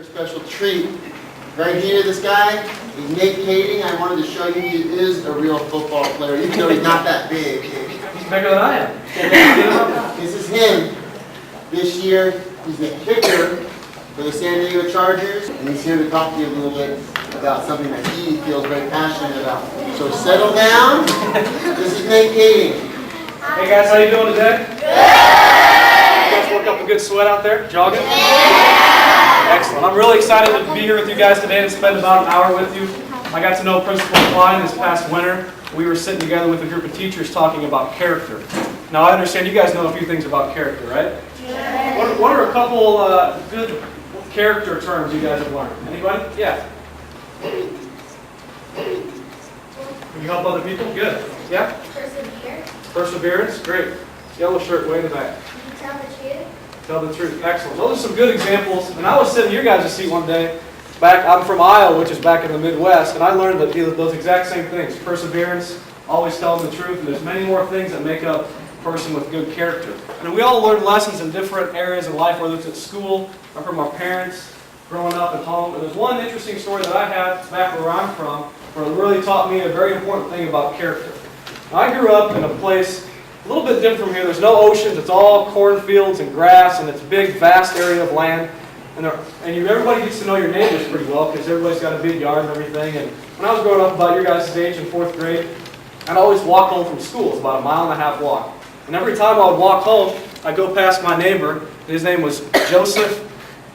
Special treat. Right here, this guy, he's Nate Kaeding. I wanted to show you he is a real football player, even though he's not that big. He's bigger than I am. This is him. This year, he's the kicker for the San Diego Chargers, and he's here to talk to you a little bit about something that he feels very passionate about. So settle down. This is Nate Kaeding. Hey guys, how you doing today? Good! You guys work up a good sweat out there, jogging? Excellent. I'm really excited to be here with you guys today and spend about an hour with you. I got to know Principal Klein this past winter. We were sitting together with a group of teachers talking about character. Now I understand you guys know a few things about character, right? Yeah. What are a couple good character terms you guys have learned? Anybody? Yeah. Can you help other people? Good. Yeah? Persevere. Perseverance. Great. Yellow shirt way in the back. Tell the truth. Tell the truth. Excellent. Those are some good examples. And I was sitting in your guys' seat one day. I'm from Iowa, which is back in the Midwest, and I learned that those exact same things. Perseverance, always telling the truth, and there's many more things that make up a person with good character. And we all learn lessons in different areas of life, whether it's at school or from our parents, growing up at home. And there's one interesting story that I have back where I'm from, where it really taught me a very important thing about character. Now, I grew up in a place a little bit different from here. There's no oceans. It's all cornfields and grass, and it's a big, vast area of land. And everybody gets to know your neighbors pretty well because everybody's got a big yard and everything. And when I was growing up about your guys' age in 4th grade, I'd always walk home from school. It's about a 1.5 mile walk. And every time I would walk home, I'd go past my neighbor. His name was Joseph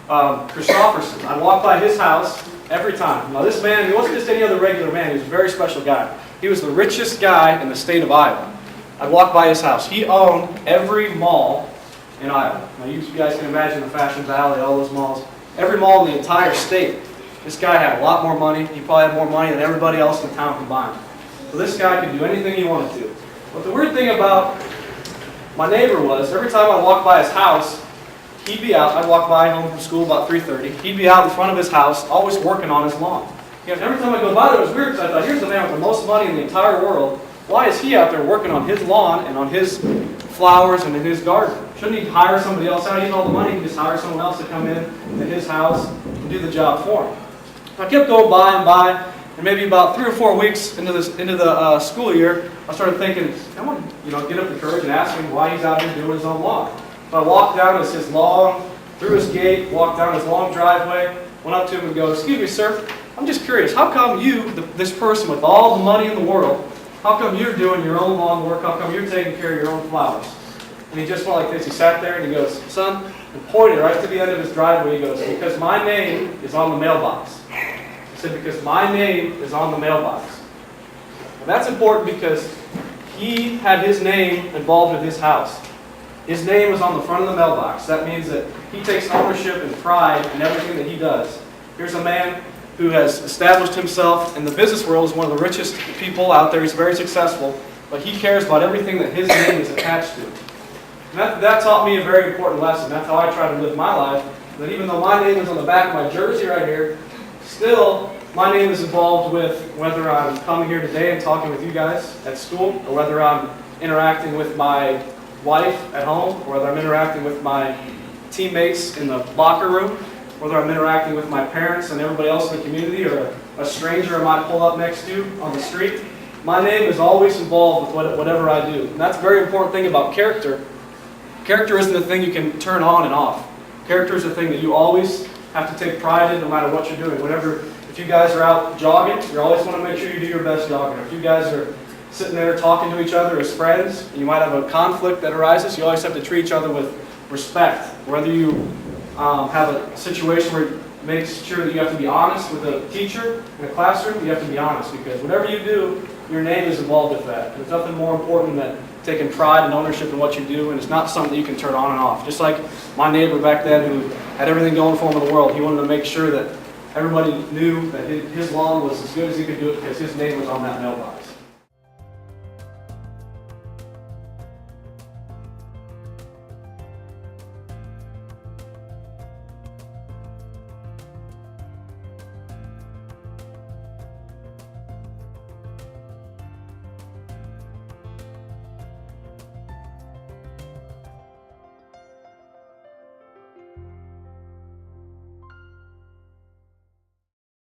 Christopherson. I'd walk by his house every time. Now this man, he wasn't just any other regular man. He was a very special guy. He was the richest guy in the state of Iowa. I'd walk by his house. He owned every mall in Iowa. Now you guys can imagine the Fashion Valley, all those malls. Every mall in the entire state. This guy had a lot more money. He probably had more money than everybody else in the town combined. So this guy could do anything he wanted to. But the weird thing about my neighbor was, every time I walked by his house, he'd be out. I'd walk by home from school about 3:30. He'd be out in front of his house, always working on his lawn. Every time I go by there, it was weird because I thought, here's the man with the most money in the entire world. Why is he out there working on his lawn and on his flowers and in his garden? Shouldn't he hire somebody else out? He had all the money. He could just hire someone else to come in to his house and do the job for him. I kept going by and by, and maybe about 3 or 4 weeks into the school year, I started thinking, I want to get up the courage and ask him why he's out here doing his own lawn. So I walked down his long, through his gate, walked down his long driveway, went up to him and go, "Excuse me, sir, I'm just curious, how come you, this person with all the money in the world, how come you're doing your own lawn work? How come you're taking care of your own flowers?" And he just went like this. He sat there and he goes, "Son," and pointed right to the end of his driveway. He goes, "Because my name is on the mailbox." He said, "Because my name is on the mailbox." And that's important because he had his name involved with his house. His name was on the front of the mailbox. That means that he takes ownership and pride in everything that he does. Here's a man who has established himself in the business world as one of the richest people out there. He's very successful, but he cares about everything that his name is attached to. And that taught me a very important lesson. That's how I try to live my life. That even though my name is on the back of my jersey right here, still my name is involved with whether I'm coming here today and talking with you guys at school, or whether I'm interacting with my wife at home, or whether I'm interacting with my teammates in the locker room, whether I'm interacting with my parents and everybody else in the community, or a stranger I might pull up next to on the street. My name is always involved with whatever I do. And that's a very important thing about character. Character isn't a thing you can turn on and off. Character is a thing that you always have to take pride in no matter what you're doing. If you guys are out jogging, you always want to make sure you do your best jogging. If you guys are sitting there talking to each other as friends, and you might have a conflict that arises, you always have to treat each other with respect. Whether you have a situation where it makes sure that you have to be honest with a teacher in a classroom, you have to be honest, because whatever you do, your name is involved with that. There's nothing more important than taking pride and ownership in what you do, and it's not something that you can turn on and off. Just like my neighbor back then who had everything going for him in the world, he wanted to make sure that everybody knew that his lawn was as good as he could do it because his name was on that mailbox.